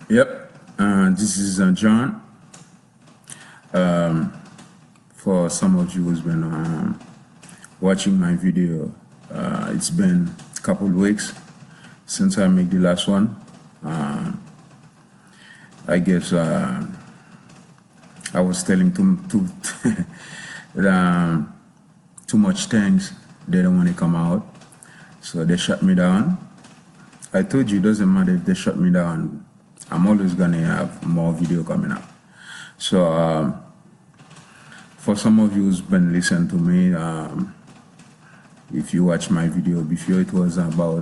Yep, this is John. For some of you who's been watching my video, it's been a couple of weeks since I made the last one. I guess I was telling too much things. They don't want to come out, so they shut me down. I told you it doesn't matter if they shut me down. I'm always gonna have more video coming up. So for some of you who's been listening to me, if you watch my video before, it was about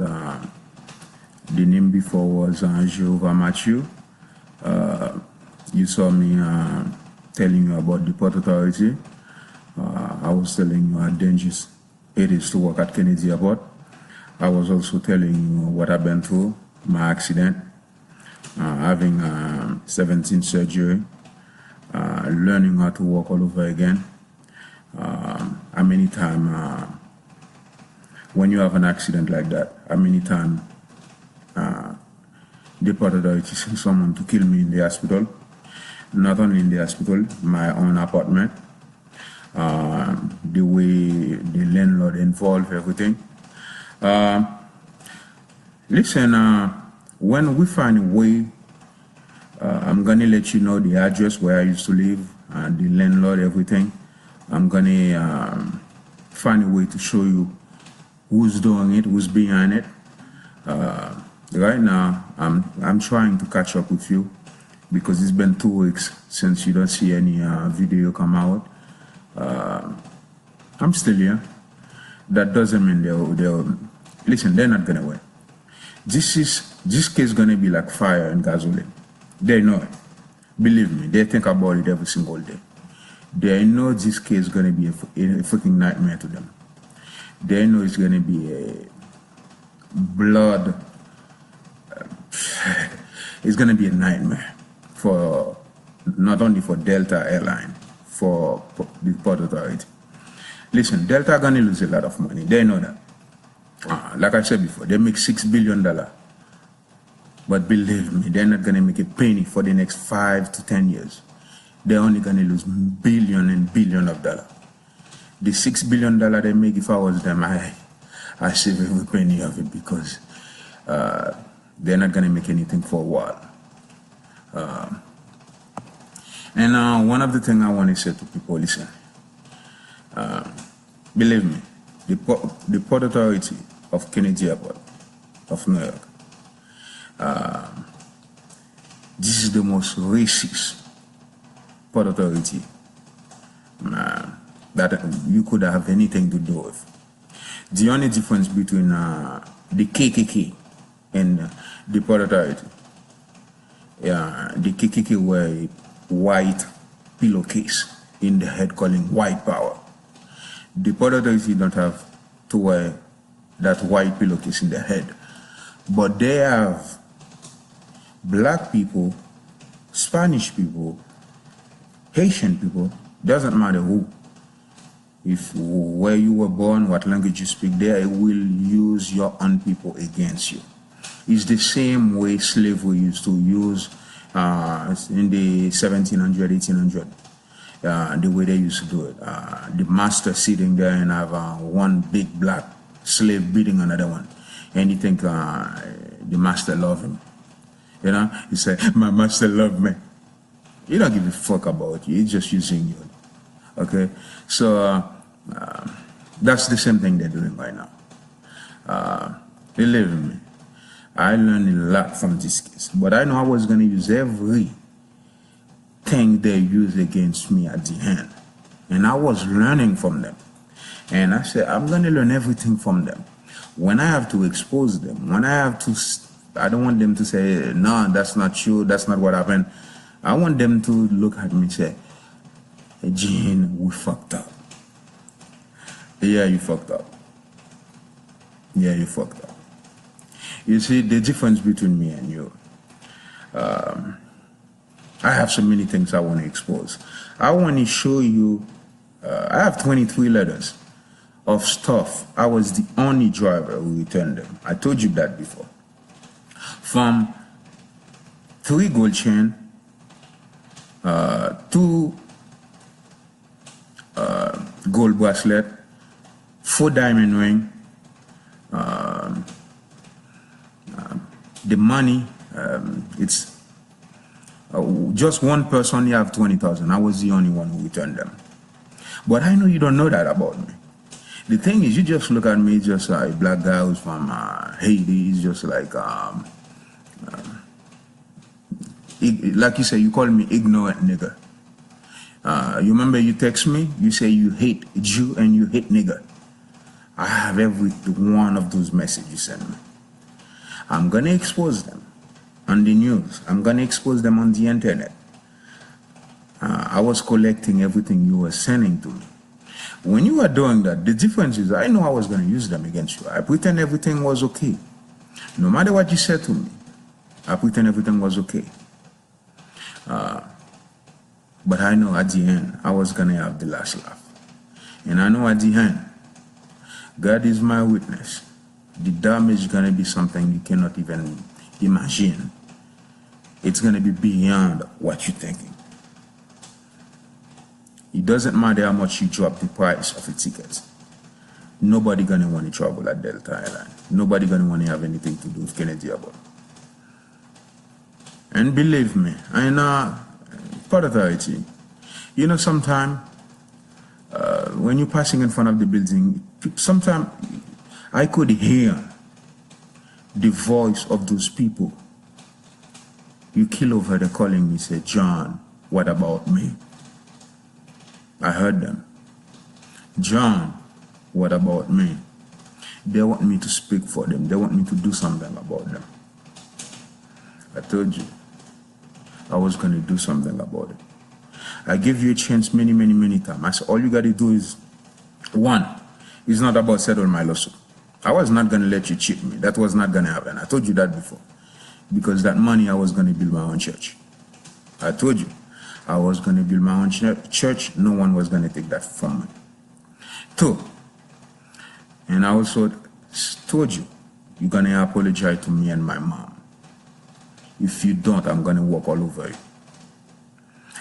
the name before was Jehovah Matthew. You saw me telling you about the Port Authority. I was telling you how dangerous it is to work at Kennedy Airport. I was also telling you what I've been through, my accident, having 17 surgery, learning how to walk all over again. How many times when you have an accident like that, how many times the Port Authority sent someone to kill me in the hospital? Not only in the hospital, my own apartment, the way the landlord involved everything. Listen, when we find a way, I'm gonna let you know the address where I used to live, the landlord, everything. I'm gonna find a way to show you who's doing it, who's behind it. Right now, I'm trying to catch up with you because it's been 2 weeks since you don't see any video come out. I'm still here. That doesn't mean they'll listen. They're not gonna win. This case is gonna be like fire and gasoline. They know it. Believe me, they think about it every single day. They know this case is gonna be a freaking nightmare to them. They know it's gonna be a blood. It's gonna be a nightmare for not only for Delta Airline, for the Port Authority. Listen, Delta are gonna lose a lot of money. They know that. Like I said before, they make $6 billion. But believe me, they're not gonna make a penny for the next 5 to 10 years. They're only gonna lose billion and billion of dollars. The $6 billion they make, if I was them, I save every penny of it because they're not gonna make anything for a while. And one of the things I want to say to people, listen, believe me, the Port Authority of Kennedy Airport of New York, this is the most racist Port Authority that you could have anything to do with. The only difference between the KKK and the Port Authority, the KKK were a white pillowcase in the head calling white power. The Port Authority don't have to wear that white pillowcase in their head, but they have black people, Spanish people, Haitian people, doesn't matter who. If where you were born, what language you speak, they will use your own people against you. It's the same way slavery used to use in the 1700, 1800. The way they used to do it. The master sitting there and have one big black slave beating another one. And you think the master love him. You know, he say, my master love me. He don't give a fuck about you. He's just using you. Okay? So that's the same thing they're doing right now. Believe me, I learned a lot from this case. But I know I was going to use everything they use against me at the end. And I was learning from them. And I said, I'm going to learn everything from them. When I have to expose them, when I have to, I don't want them to say, no, that's not true, that's not what happened. I want them to look at me and say, hey, Gene, we fucked up. Yeah, you fucked up. Yeah, you fucked up. You see, the difference between me and you, I have so many things I want to expose. I want to show you, I have 23 letters of stuff. I was the only driver who returned them. I told you that before. From 3 gold chain, 2 gold bracelet, 4 diamond ring, the money, it's just one person, you have 20,000. I was the only one who returned them. But I know you don't know that about me. The thing is, you just look at me just like a black guy who's from Haiti. He's just like you say, you call me ignorant nigger. You remember you text me, you say you hate Jew and you hate nigger. I have every one of those messages you send me. I'm gonna expose them on the news. I'm gonna expose them on the internet. I was collecting everything you were sending to me. When you were doing that, the difference is I know I was gonna use them against you. I pretend everything was okay. No matter what you said to me, I pretend everything was okay. But I know at the end, I was gonna have the last laugh. And I know at the end, God is my witness. The damage is gonna be something you cannot even imagine. It's gonna be beyond what you're thinking. It doesn't matter how much you drop the price of a ticket. Nobody gonna want to travel at Delta Airlines. Nobody gonna want to have anything to do with Kennedy Airport. And believe me, I know part authority. You know, sometimes when you're passing in front of the building, sometimes I could hear the voice of those people. You kill over there calling me, say, John, what about me? I heard them. John, what about me? They want me to speak for them. They want me to do something about them. I told you I was going to do something about it. I gave you a chance many times. I said, all you got to do is, one, it's not about settle my lawsuit. I was not going to let you cheat me. That was not going to happen. I told you that before. Because that money, I was going to build my own church. I told you. I was going to build my own church. No one was going to take that from me. 2, and I also told you, you're going to apologize to me and my mom. If you don't, I'm going to walk all over you.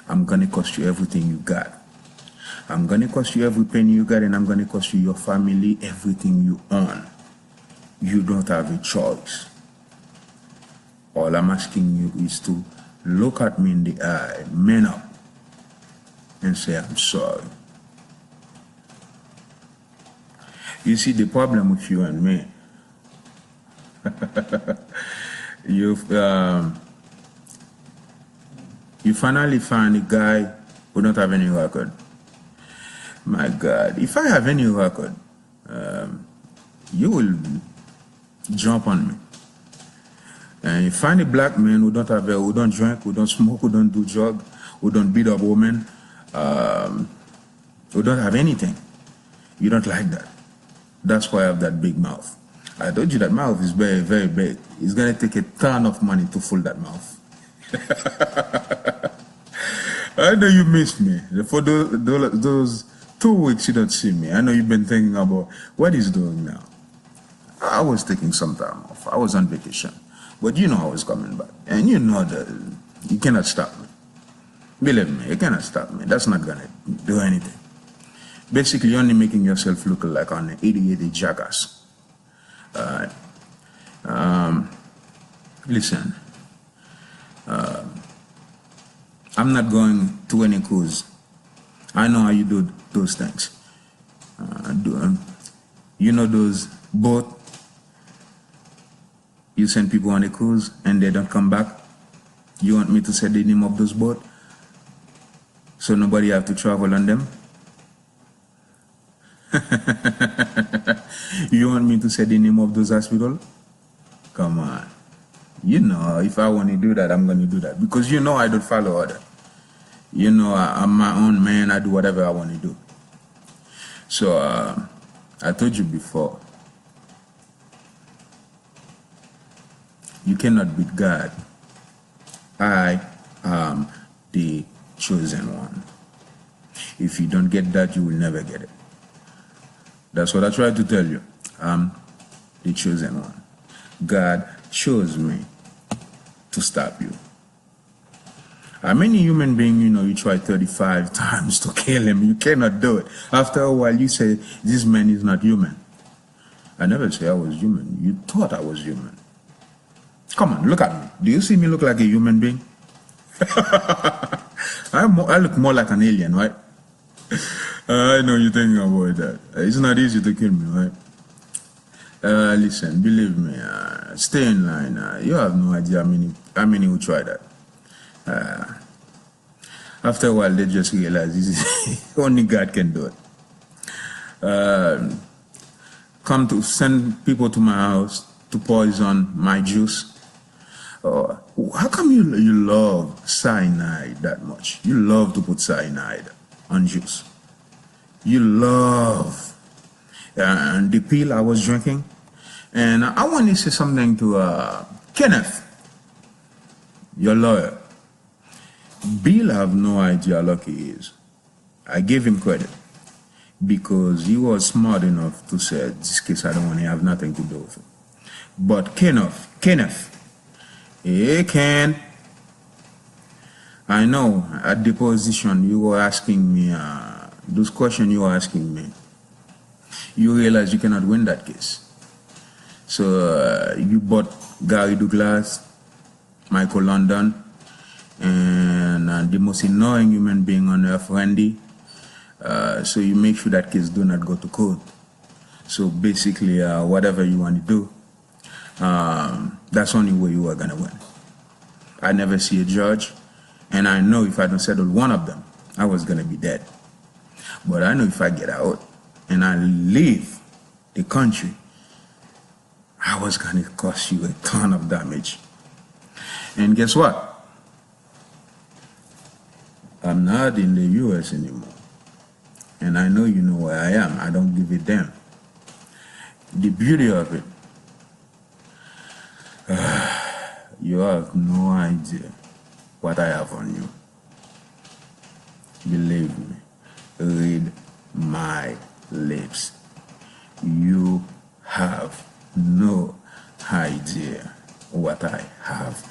I'm going to cost you everything you got. I'm going to cost you every penny you got, and I'm going to cost you your family, everything you own. You don't have a choice. All I'm asking you is to look at me in the eye, man up, and say, I'm sorry. You see, the problem with you and me, you finally find a guy who don't have any record. My God, if I have any record, you will jump on me. And you find a black man who don't have who don't drink, who don't smoke, who don't do drug, who don't beat up women, who don't have anything. You don't like that. That's why I have that big mouth. I told you that mouth is very, very big. It's gonna take a ton of money to fill that mouth. I know you missed me. For those 2 weeks you don't see me. I know you've been thinking about what he's doing now. I was taking some time off. I was on vacation. But you know I was coming back. And you know that you cannot stop me. Believe me, you cannot stop me. That's not going to do anything. Basically, you're only making yourself look like an idiot jackass. Listen, I'm not going to any cruise. I know how you do those things. You know those boats? You send people on a cruise and they don't come back. You want me to say the name of those boats so nobody have to travel on them? You want me to say the name of those hospitals? Come on. You know, if I want to do that, I'm going to do that. Because you know I don't follow order. You know, I'm my own man. I do whatever I want to do. So, I told you before, you cannot beat God. I am the chosen one. If you don't get that, you will never get it. That's what I tried to tell you. I'm the chosen one. God chose me to stop you. Many human being, you try 35 times to kill him. You cannot do it. After a while, you say, this man is not human. I never say I was human. You thought I was human. Come on, look at me. Do you see me look like a human being? I look more like an alien, right? I know you're thinking about that. It's not easy to kill me, right? Listen, believe me, stay in line. You have no idea how many will try that. After a while, they just realize this is only God can do it. Come to send people to my house to poison my juice. How come you love cyanide that much? You love to put cyanide on juice. You love the pill I was drinking. And I want to say something to Kenneth, your lawyer. Bill have no idea how lucky he is. I gave him credit because he was smart enough to say, this case I don't want to have nothing to do with it. But Kenneth, hey Ken, I know at the position you were asking me, those questions you were asking me, you realize you cannot win that case. So you bought Gary Douglas, Michael London, and the most annoying human being on earth, Randy. So you make sure that case do not go to court. So basically, whatever you want to do, that's the only way you are gonna win. I never see a judge, and I know if I don't settle one of them, I was gonna be dead. But I know if I get out and I leave the country, I was gonna cause you a ton of damage. And guess what? I'm not in the US anymore. And I know you know where I am. I don't give a damn. The beauty of it, you have no idea what I have on you. Believe me, read my lips. You have no idea what I have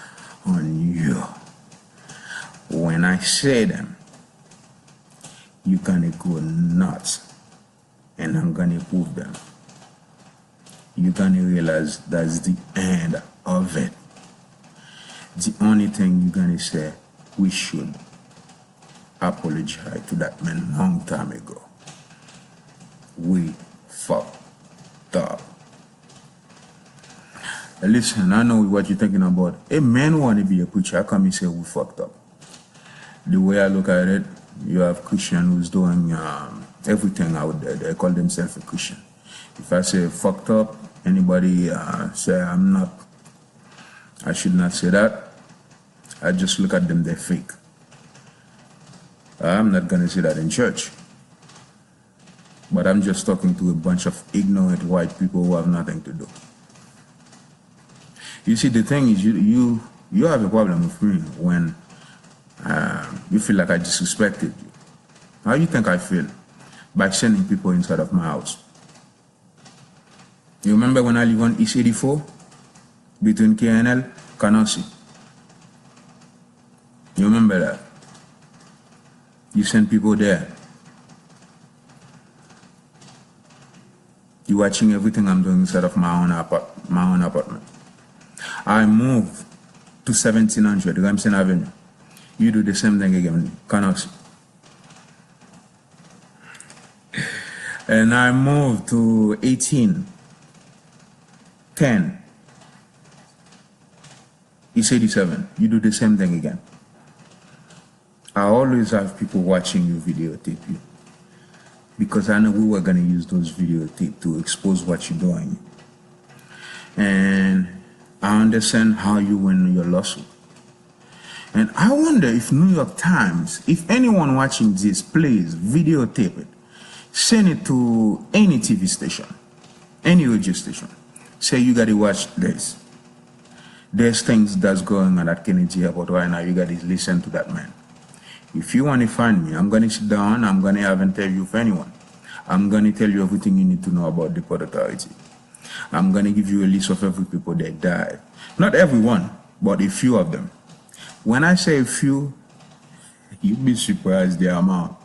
on you. When I say them, you're gonna go nuts, and I'm gonna prove them. You're gonna realize that's the end of it. The only thing you're gonna say, we should apologize to that man long time ago. We fucked up. Listen, I know what you're thinking about. A man want to be a preacher. How come you say we fucked up? The way I look at it, you have Christian who's doing everything out there. They call themselves a Christian. If I say fucked up, anybody say I'm not, I should not say that. I just look at them, they're fake. I'm not going to say that in church. But I'm just talking to a bunch of ignorant white people who have nothing to do. You see, the thing is, you have a problem with me when you feel like I disrespected you. How do you think I feel? By sending people inside of my house. You remember when I live on East 84? Between KNL, Canarsie. You remember that? You send people there. You watching everything I'm doing inside of my own apartment. I moved to 1700 Ramsden Avenue. You do the same thing again, Canarsie. And I moved to 1810 East 87. You do the same thing again. I always have people watching you videotape you, because I know we were going to use those videotape to expose what you're doing. And I understand how you win your lawsuit. And I wonder if New York Times, if anyone watching this, please videotape it. Send it to any TV station, any radio station. Say you got to watch this. There's things that's going on at Kennedy Airport right now. You got to listen to that man. If you want to find me, I'm going to sit down. I'm going to have an interview with anyone. I'm going to tell you everything you need to know about the Port Authority. I'm going to give you a list of every people that died. Not everyone, but a few of them. When I say a few, You'd be surprised the amount.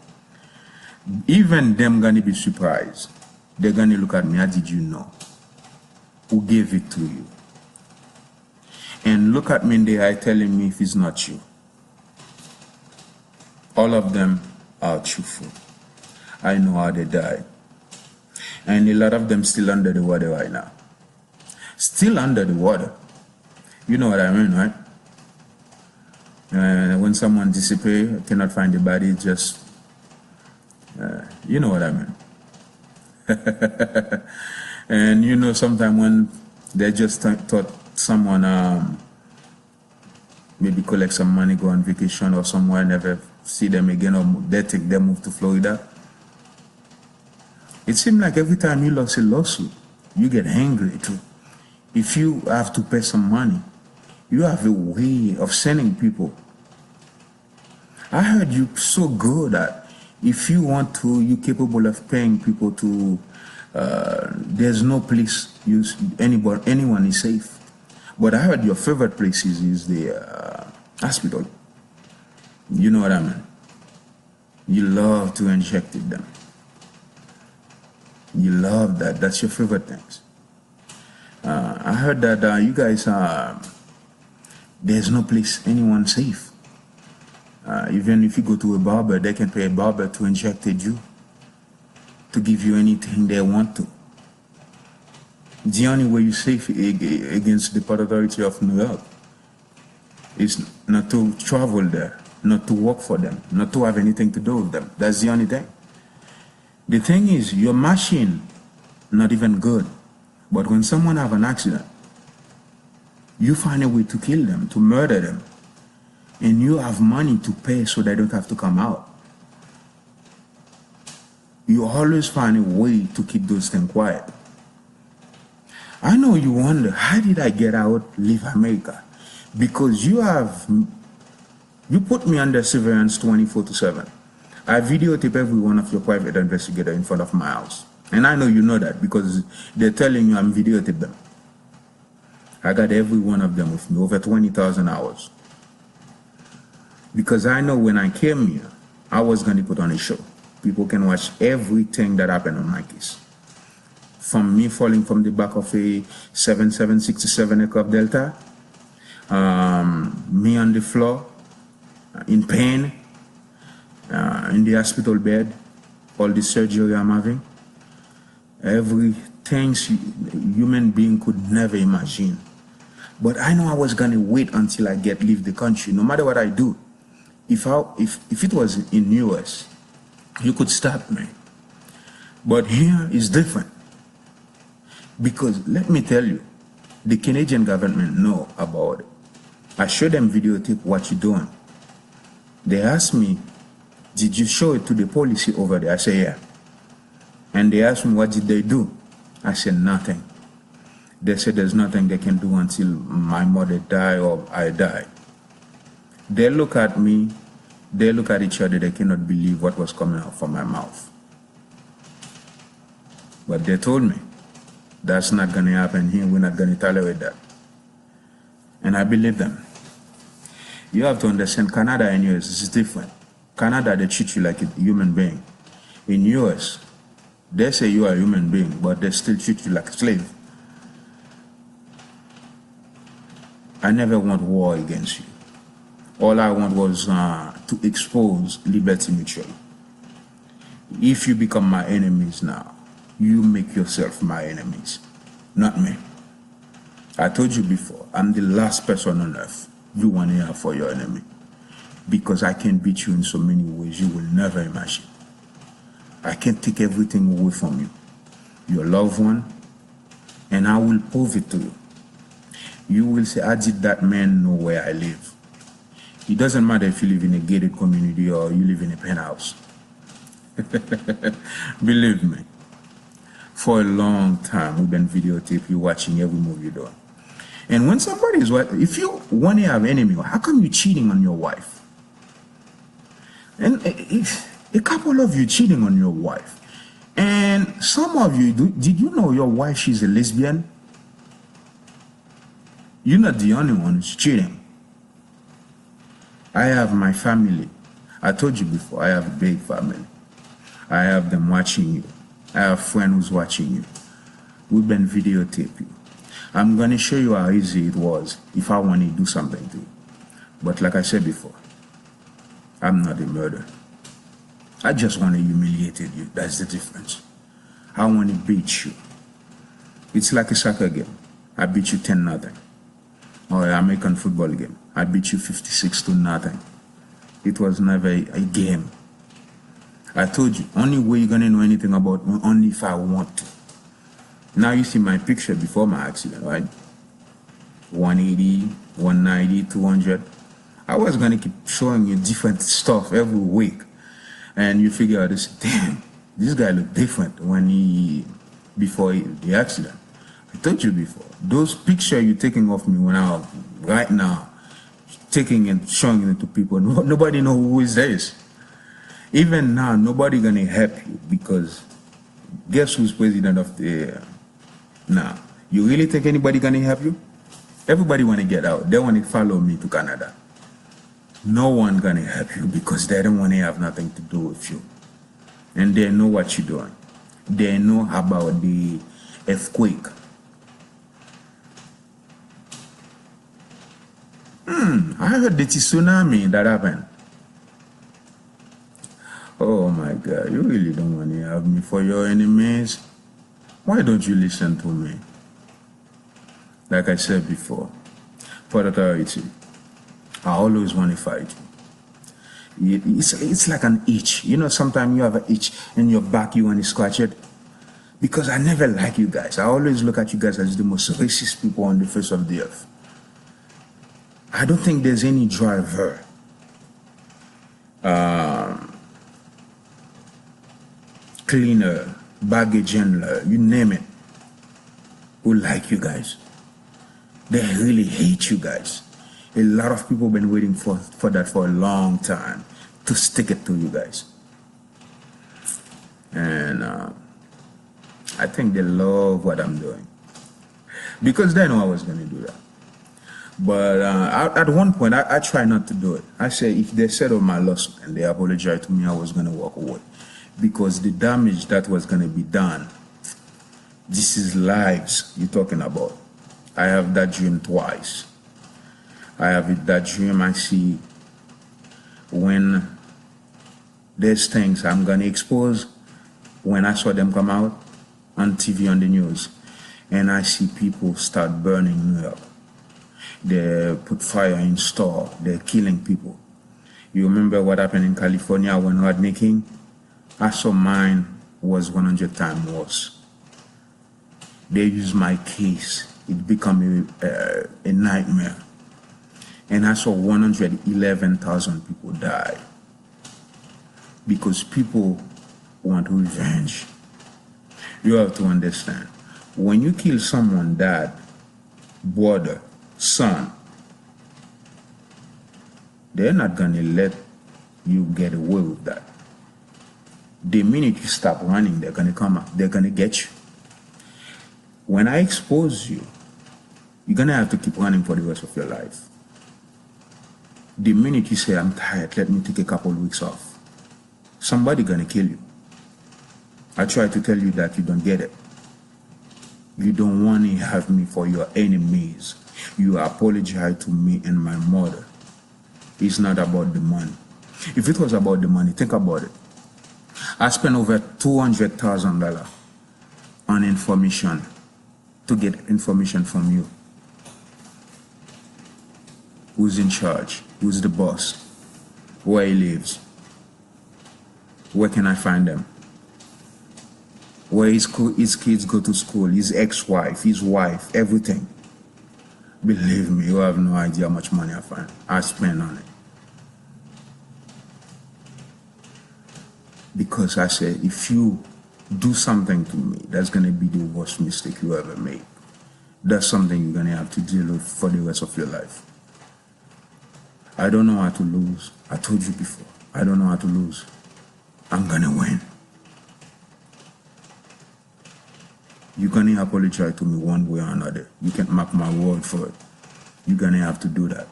Even them gonna be surprised. They're gonna look at me, how did you know? Who gave it to you? And look at me in the eye telling me if it's not you. All of them are truthful. I know how they died. And a lot of them still under the water right now. Still under the water. You know what I mean, right? When someone disappears, cannot find the body, just, you know what I mean. And you know, sometimes when they just thought someone maybe collect some money, go on vacation or somewhere, never see them again, or they take them move to Florida. It seems like every time you lose a lawsuit, you get angry too. If you have to pay some money, you have a way of sending people. I heard you so good that if you want to, you're capable of paying people to, there's no place anyone is safe. But I heard your favorite places is the hospital. You know what I mean? You love to inject them. You love that. That's your favorite things. I heard that you guys there's no place anyone safe. Even if you go to a barber, they can pay a barber to inject you, to give you anything they want to. The only way you're safe against the Port Authority of New York is not to travel there, not to work for them, not to have anything to do with them. That's the only thing. The thing is, your machine, not even good. But when someone have an accident, you find a way to kill them, to murder them. And you have money to pay so they don't have to come out. You always find a way to keep those things quiet. I know you wonder, how did I get out, leave America? Because you put me under surveillance 24/7. I videotape every one of your private investigators in front of my house. And I know you know that because they're telling you I'm videotaping them. I got every one of them with me, over 20,000 hours. Because I know when I came here, I was going to put on a show. People can watch everything that happened on my case. From me falling from the back of a 7767 aircraft Delta, me on the floor, in pain, in the hospital bed, all the surgery I'm having, everything human being could never imagine. But I know I was gonna wait until I leave the country, no matter what I do. If it was in US, you could stop me. But here is different. Because let me tell you, the Canadian government know about it. I showed them videotape what you're doing. They asked me, did you show it to the police over there? I said, yeah. And they asked me, what did they do? I said, nothing. They said there's nothing they can do until my mother die or I die. They look at me, they look at each other, they cannot believe what was coming out from my mouth. But they told me, that's not going to happen here, we're not going to tolerate that. And I believe them. You have to understand, Canada and US is different. Canada, they treat you like a human being. In US, they say you are a human being, but they still treat you like a slave. I never want war against you. All I want was to expose Liberty Mutual. If you become my enemies now, you make yourself my enemies, not me. I told you before, I'm the last person on earth you want to have for your enemy. Because I can beat you in so many ways you will never imagine. I can take everything away from you, your loved one, and I will prove it to you. You will say, how did that man know where I live? It doesn't matter if you live in a gated community or you live in a penthouse. Believe me, for a long time we've been videotaping you, watching every move you do. And when somebody is, if you want to have an enemy, how come you cheating on your wife? And a couple of you cheating on your wife. And some of you, did you know your wife, she's a lesbian? You're not the only one who's cheating. I have my family. I told you before, I have a big family. I have them watching you. I have friends who's watching you. We've been videotaping you. I'm going to show you how easy it was if I want to do something to you. But like I said before, I'm not a murderer. I just want to humiliate you. That's the difference. I want to beat you. It's like a soccer game. I beat you 10-0. Or an American football game. I beat you 56-0. It was never a game. I told you, only way you're going to know anything about me, only if I want to. Now you see my picture before my accident, right? 180, 190, 200. I was going to keep showing you different stuff every week. And you figure out this, damn, this guy looked different before the accident. I told you before, those pictures you're taking of me when I'm right now, taking and showing it to people, nobody know who is this. Even now, nobody gonna help you because guess who's president of the now? You really think anybody gonna help you? Everybody wanna get out. They wanna follow me to Canada. No one gonna help you because they don't wanna have nothing to do with you. And they know what you're doing. They know about the earthquake. I heard the tsunami that happened. Oh my God, you really don't want to have me for your enemies? Why don't you listen to me? Like I said before, for authority, I always want to fight you. It's like an itch. You know, sometimes you have an itch in your back, you want to scratch it. Because I never like you guys. I always look at you guys as the most racist people on the face of the earth. I don't think there's any driver, cleaner, baggage handler, you name it, who like you guys. They really hate you guys. A lot of people have been waiting for that for a long time to stick it to you guys. And I think they love what I'm doing because they know I was going to do that. But at one point, I try not to do it. I say if they settle my lawsuit and they apologize to me, I was going to walk away. Because the damage that was going to be done, this is lives you're talking about. I have that dream twice. I have that dream I see when there's things I'm going to expose when I saw them come out on TV, on the news. And I see people start burning New York. They put fire in store. They're killing people. You remember what happened in California when Rodney King? I saw mine was 100 times worse. They used my case. It became a nightmare. And I saw 111,000 people die because people want revenge. You have to understand. When you kill someone, dad, brother, son, they're not going to let you get away with that. The minute you stop running, they're going to come up. They're going to get you. When I expose you, you're going to have to keep running for the rest of your life. The minute you say, I'm tired, let me take a couple of weeks off, somebody's going to kill you. I try to tell you that you don't get it. You don't want to have me for your enemies. You apologize to me and my mother. It's not about the money. If it was about the money, think about it. I spent over $200,000 on information to get information from you. Who's in charge? Who's the boss? Where he lives? Where can I find them? Where his kids go to school, his ex-wife, his wife, everything. Believe me, you have no idea how much money I spend on it. Because I said, if you do something to me, that's going to be the worst mistake you ever made. That's something you're going to have to deal with for the rest of your life. I don't know how to lose. I told you before, I don't know how to lose. I'm going to win. You're going to apologize to me one way or another. You can mark my word for it. You're going to have to do that.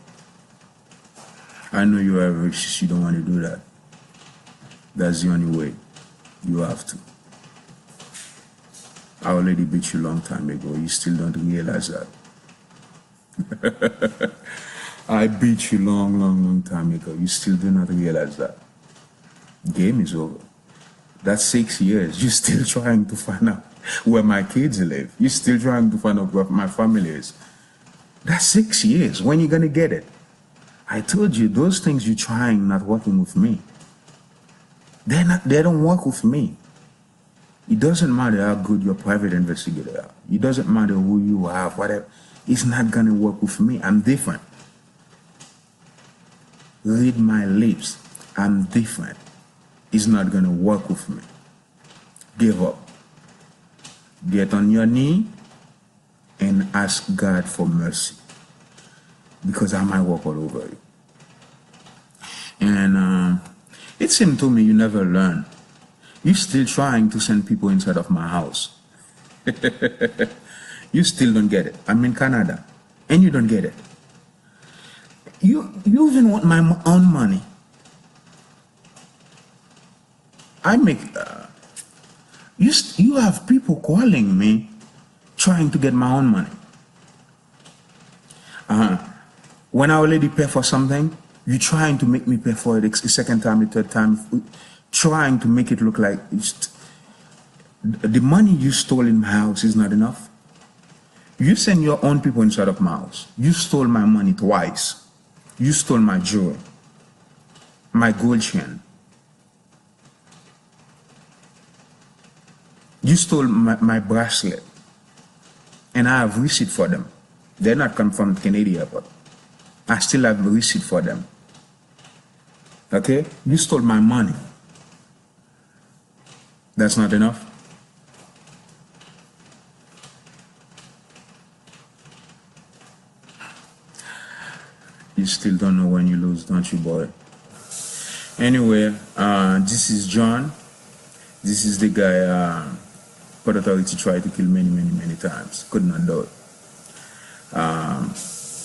I know you are racist. You don't want to do that. That's the only way. You have to. I already beat you a long time ago. You still don't realize that. I beat you long time ago. You still do not realize that. Game is over. That's 6 years. You're still trying to find out where my kids live. You're still trying to find out where my family is. That's 6 years. When you gonna get it? I told you those things you're trying not working with me. They don't work with me. It doesn't matter how good your private investigator are. It doesn't matter who you are, whatever. It's not gonna work with me. I'm different. Read my lips. I'm different. It's not gonna work with me. Give up. Get on your knee and ask God for mercy, because I might walk all over you. And it seemed to me you never learn. You're still trying to send people inside of my house. You still don't get it. I'm in Canada, and you don't get it. You even want my own money. I make... You have people calling me trying to get my own money. When I already pay for something, you're trying to make me pay for it a second time, a third time, trying to make it look like the money you stole in my house is not enough. You send your own people inside of my house. You stole my money twice. You stole my jewelry, my gold chain. You stole my bracelet, and I have receipt for them. They're not come from Canada, but I still have a receipt for them. Okay? You stole my money. That's not enough? You still don't know when you lose, don't you, boy? Anyway, this is John. This is the guy Port Authority tried to kill many times. Could not do it.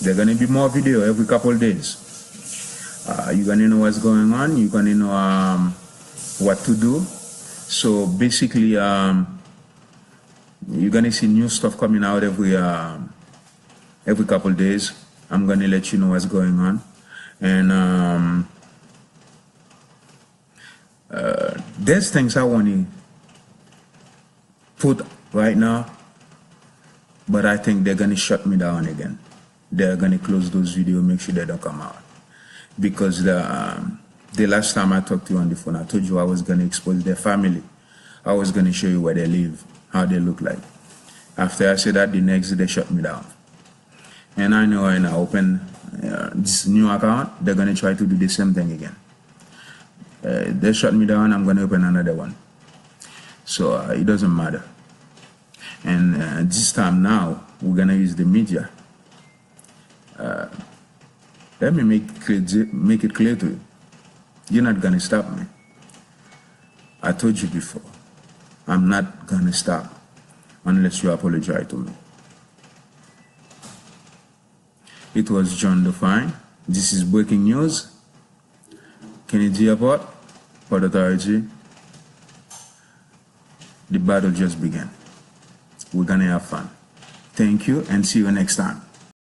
There's gonna be more video every couple of days. You're gonna know what's going on. You're gonna know what to do. So basically, you're gonna see new stuff coming out every couple of days. I'm gonna let you know what's going on, and there's things I want to put right now, but I think they're gonna shut me down again. They're gonna close those videos, make sure they don't come out, because the last time I talked to you on the phone, I told you I was gonna expose their family. I was gonna show you where they live, how they look like. After I said that, the next day they shut me down. And I know when I open this new account, they're gonna try to do the same thing again. They shut me down, I'm gonna open another one. So it doesn't matter. And this time now, we're gonna use the media. Let me make it clear to you. You're not gonna stop me. I told you before, I'm not gonna stop unless you apologize to me. It was John Define. This is breaking news. Kennedy Airport, Port Authority. The battle just began. We're gonna have fun. Thank you, and see you next time.